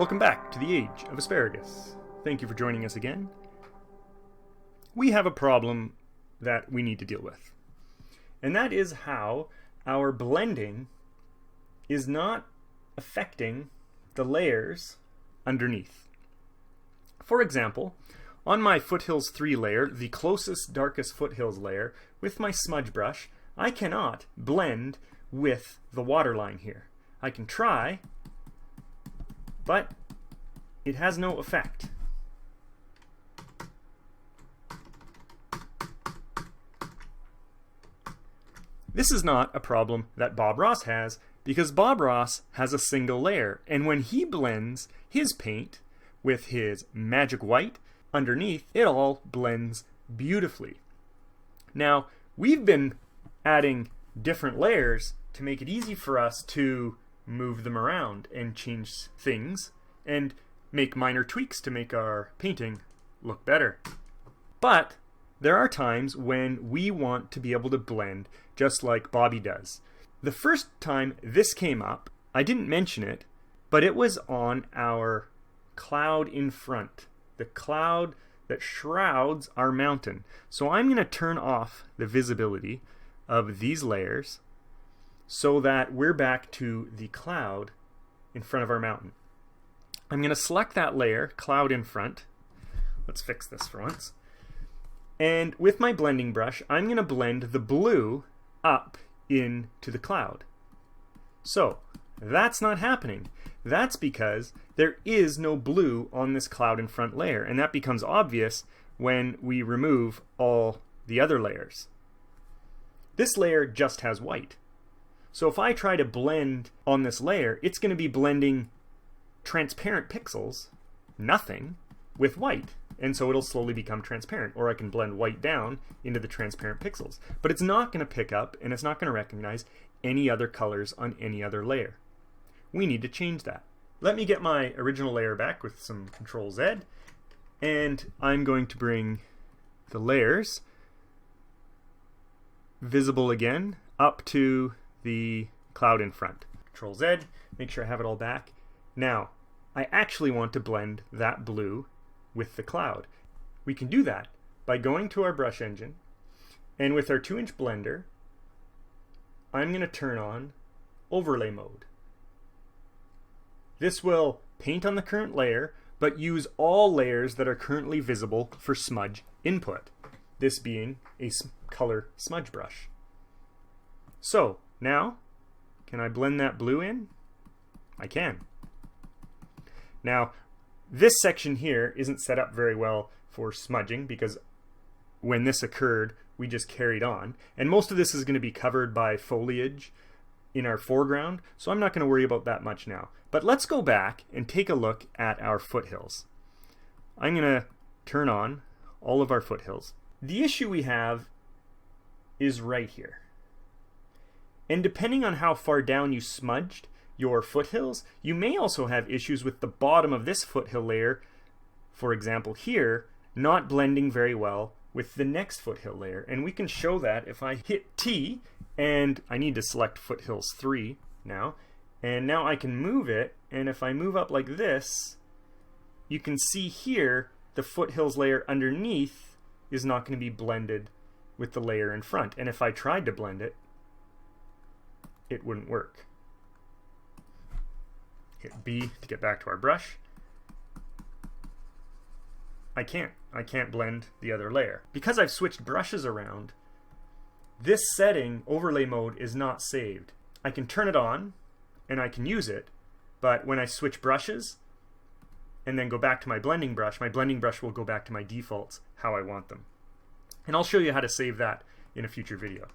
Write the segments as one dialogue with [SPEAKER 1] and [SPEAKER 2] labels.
[SPEAKER 1] Welcome back to the Age of Asparagus. Thank you for joining us again. We have a problem that we need to deal with, and that is how our blending is not affecting the layers underneath. For example, on my Foothills 3 layer, the closest darkest Foothills layer, with my smudge brush, I cannot blend with the waterline here. I can try, but it has no effect. This is not a problem that Bob Ross has, because Bob Ross has a single layer, and when he blends his paint with his magic white underneath, it all blends beautifully. Now, we've been adding different layers to make it easy for us to move them around and change things and make minor tweaks to make our painting look better. But there are times when we want to be able to blend just like Bobby does. The first time this came up, I didn't mention it, but it was on our cloud in front, the cloud that shrouds our mountain. So I'm going to turn off the visibility of these layers so that we're back to the cloud in front of our mountain. I'm going to select that layer, cloud in front. Let's fix this for once. And with my blending brush, I'm going to blend the blue up into the cloud. So that's not happening. That's because there is no blue on this cloud in front layer, and that becomes obvious when we remove all the other layers. This layer just has white. So if I try to blend on this layer, it's going to be blending transparent pixels, nothing, with white. And so it'll slowly become transparent. Or I can blend white down into the transparent pixels. But it's not going to pick up, and it's not going to recognize any other colors on any other layer. We need to change that. Let me get my original layer back with some Control Z, and I'm going to bring the layers visible again up to the cloud in front. Control Z, make sure I have it all back. Now, I actually want to blend that blue with the cloud. We can do that by going to our brush engine, and with our 2-inch blender, I'm going to turn on overlay mode. This will paint on the current layer, but use all layers that are currently visible for smudge input, this being a color smudge brush. So, now, can I blend that blue in? I can. Now, this section here isn't set up very well for smudging because when this occurred, we just carried on. And most of this is going to be covered by foliage in our foreground, so I'm not going to worry about that much now. But let's go back and take a look at our foothills. I'm going to turn on all of our foothills. The issue we have is right here. And depending on how far down you smudged your foothills, you may also have issues with the bottom of this foothill layer, for example here, not blending very well with the next foothill layer. And we can show that if I hit T, and I need to select Foothills 3 now, and now I can move it, and if I move up like this, you can see here the foothills layer underneath is not going to be blended with the layer in front. And if I tried to blend it, it wouldn't work. Hit B to get back to our brush. I can't blend the other layer. Because I've switched brushes around, this setting, overlay mode, is not saved. I can turn it on and I can use it, but when I switch brushes and then go back to my blending brush will go back to my defaults, how I want them. And I'll show you how to save that in a future video.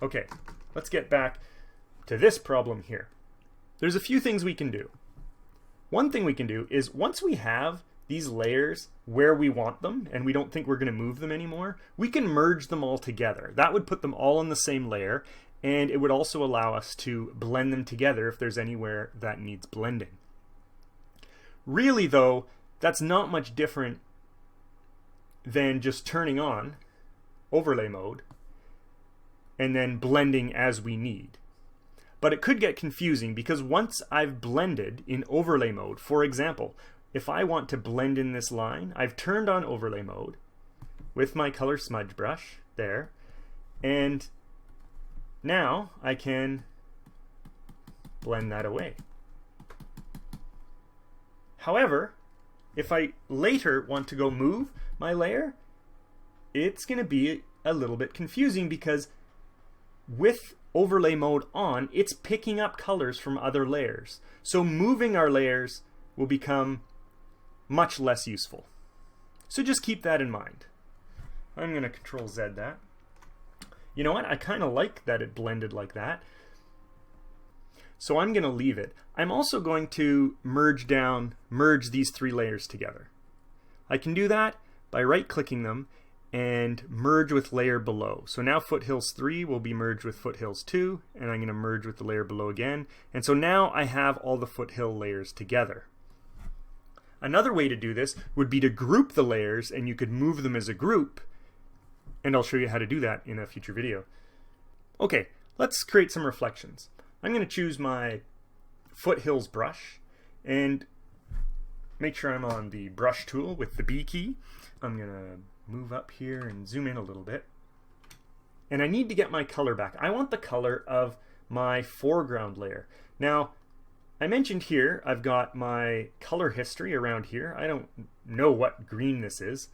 [SPEAKER 1] Okay, let's get back to this problem here. There's a few things we can do. One thing we can do is once we have these layers where we want them and we don't think we're going to move them anymore, we can merge them all together. That would put them all on the same layer, and it would also allow us to blend them together if there's anywhere that needs blending. Really though, that's not much different than just turning on overlay mode and then blending as we need. But it could get confusing because once I've blended in overlay mode, for example, if I want to blend in this line, I've turned on overlay mode with my color smudge brush there, and now I can blend that away. However, if I later want to go move my layer, it's going to be a little bit confusing because with overlay mode on, it's picking up colors from other layers. So moving our layers will become much less useful. So just keep that in mind. I'm going to Control Z that. You know what? I kind of like that it blended like that. So I'm going to leave it. I'm also going to merge these three layers together. I can do that by right-clicking them and merge with layer below. So now Foothills 3 will be merged with Foothills 2, and I'm going to merge with the layer below again. And so now I have all the foothill layers together. Another way to do this would be to group the layers, and you could move them as a group, and I'll show you how to do that in a future video. Okay, let's create some reflections. I'm going to choose my Foothills brush and make sure I'm on the brush tool with the B key. I'm going to move up here and zoom in a little bit. And I need to get my color back. I want the color of my foreground layer. Now, I mentioned here I've got my color history around here. I don't know what green this is,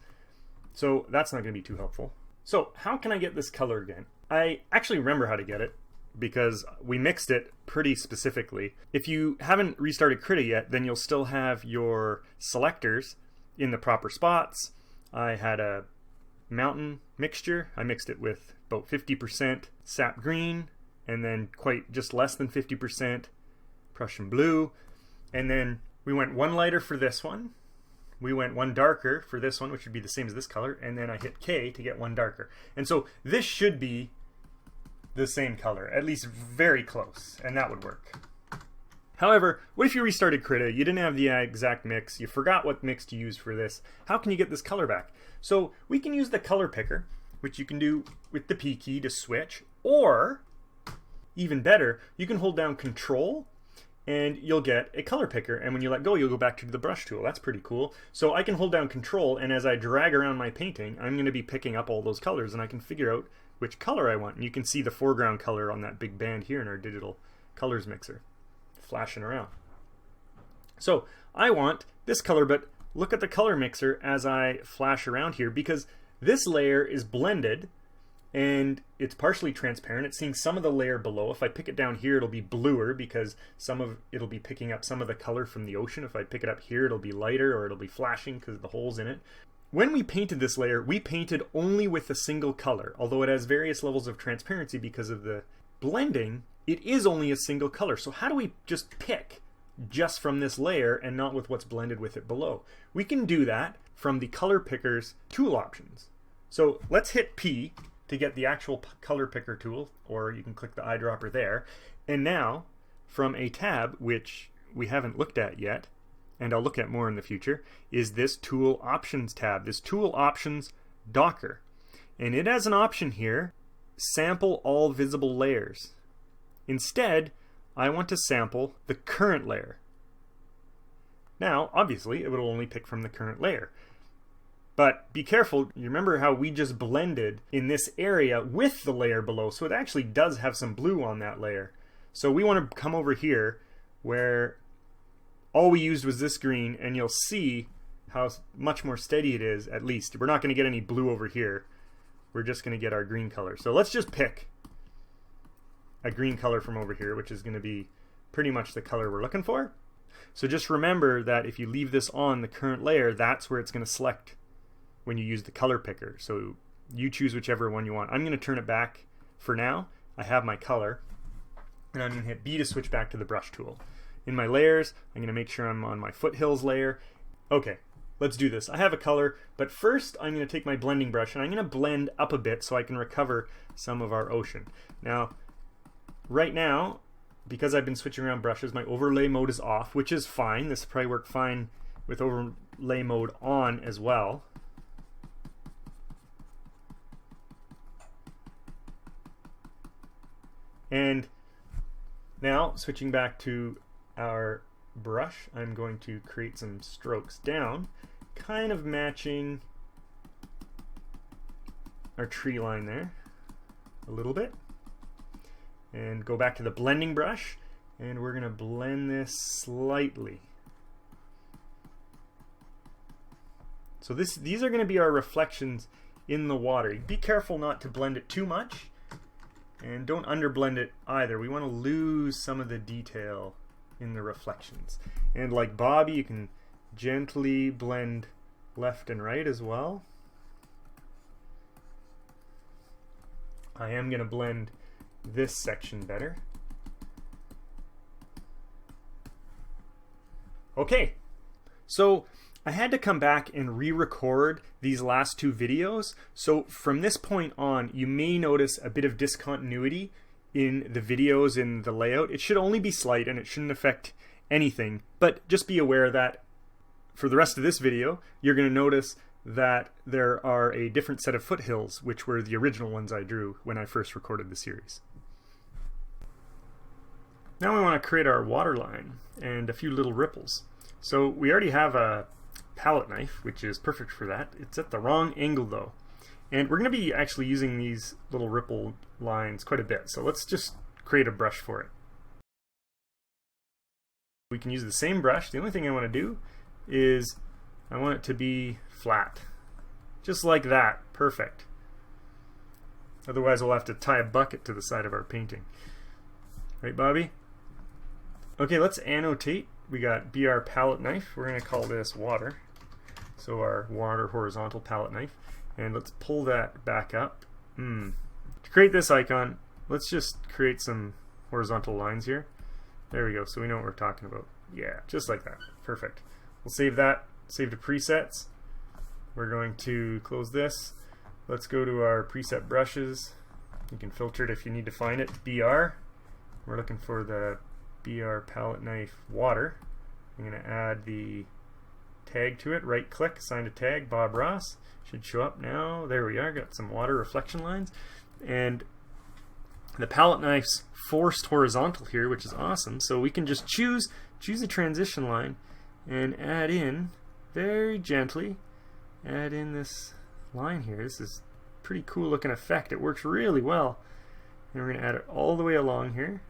[SPEAKER 1] so that's not going to be too helpful. So how can I get this color again? I actually remember how to get it because we mixed it pretty specifically. If you haven't restarted Krita yet, then you'll still have your selectors in the proper spots. I had a mountain mixture. I mixed it with about 50% sap green and then just less than 50% Prussian blue. And then we went one lighter for this one. We went one darker for this one, which would be the same as this color. And then I hit K to get one darker. And so this should be the same color, at least very close, and that would work. However, what if you restarted Krita, you didn't have the exact mix, you forgot what mix to use for this? How can you get this color back? So we can use the color picker, which you can do with the P key to switch, or even better, you can hold down Control and you'll get a color picker, and when you let go, you'll go back to the brush tool. That's pretty cool. So I can hold down Control, and as I drag around my painting, I'm going to be picking up all those colors, and I can figure out which color I want. And you can see the foreground color on that big band here in our digital colors mixer flashing around. So I want this color, but look at the color mixer as I flash around here, because this layer is blended and it's partially transparent. It's seeing some of the layer below. If I pick it down here, it'll be bluer because it'll be picking up some of the color from the ocean. If I pick it up here, it'll be lighter, or it'll be flashing because of the holes in it. When we painted this layer, we painted only with a single color. Although it has various levels of transparency because of the blending, it is only a single color. So how do we just pick just from this layer and not with what's blended with it below? We can do that from the color picker's tool options. So let's hit P to get the actual color picker tool, or you can click the eyedropper there. And now, from a tab, which we haven't looked at yet, and I'll look at more in the future, is this Tool Options tab, this Tool Options Docker. And it has an option here, Sample All Visible Layers. Instead, I want to sample the current layer. Now, obviously, it will only pick from the current layer. But be careful, you remember how we just blended in this area with the layer below, so it actually does have some blue on that layer. So we want to come over here where all we used was this green, and you'll see how much more steady it is, at least. We're not going to get any blue over here. We're just going to get our green color. So let's just pick a green color from over here, which is going to be pretty much the color we're looking for. So just remember that if you leave this on the current layer, that's where it's going to select when you use the color picker. So you choose whichever one you want. I'm going to turn it back for now. I have my color, and I'm going to hit B to switch back to the brush tool. In my layers, I'm going to make sure I'm on my foothills layer. Okay, let's do this. I have a color, but first I'm going to take my blending brush and I'm going to blend up a bit so I can recover some of our ocean. Now, right now, because I've been switching around brushes, my overlay mode is off, which is fine. This will probably work fine with overlay mode on as well. And Now, switching back to our brush, I'm going to create some strokes down, kind of matching our tree line there a little bit. And go back to the blending brush, and we're going to blend this slightly. So these are going to be our reflections in the water. Be careful not to blend it too much, and don't underblend it either. We want to lose some of the detail in the reflections. And like Bobby, you can gently blend left and right as well. I am going to blend this section better. Okay, so I had to come back and re-record these last two videos. So from this point on, you may notice a bit of discontinuity in the videos, in the layout. It should only be slight and it shouldn't affect anything, but just be aware that for the rest of this video, you're going to notice that there are a different set of foothills, which were the original ones I drew when I first recorded the series. Now we want to create our water line and a few little ripples. So we already have a palette knife, which is perfect for that. It's at the wrong angle though. And we're going to be actually using these little ripple lines quite a bit. So let's just create a brush for it. We can use the same brush. The only thing I want to do is I want it to be flat. Just like that. Perfect. Otherwise we'll have to tie a bucket to the side of our painting. Right, Bobby? Okay, let's annotate. We got BR palette knife. We're going to call this water. So our water horizontal palette knife. And let's pull that back up. To create this icon, let's just create some horizontal lines here. There we go. So we know what we're talking about. Yeah, just like that. Perfect. We'll save that. Save to presets. We're going to close this. Let's go to our preset brushes. You can filter it if you need to find it. BR. We're looking for the BR palette knife water. I'm going to add the tag to it. Right click, assign a tag, Bob Ross. Should show up now. There we are. Got some water reflection lines. And the palette knife's forced horizontal here, which is awesome. So we can just choose a transition line and add in very gently, add in this line here. This is a pretty cool looking effect. It works really well. And we're going to add it all the way along here,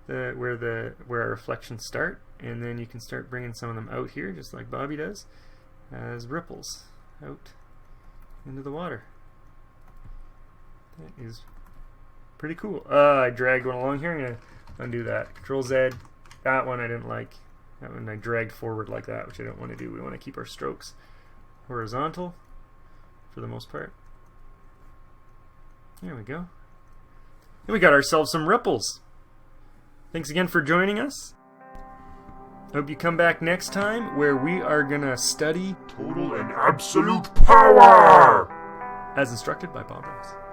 [SPEAKER 1] where our reflections start, and then you can start bringing some of them out here, just like Bobby does, as ripples out into the water. That is pretty cool. I dragged one along here. I'm going to undo that. Control Z. That one I didn't like. That one I dragged forward like that, which I don't want to do. We want to keep our strokes horizontal for the most part. There we go. And we got ourselves some ripples. Thanks again for joining us. Hope you come back next time, where we are gonna study
[SPEAKER 2] total and absolute power,
[SPEAKER 1] as instructed by Bob Ross.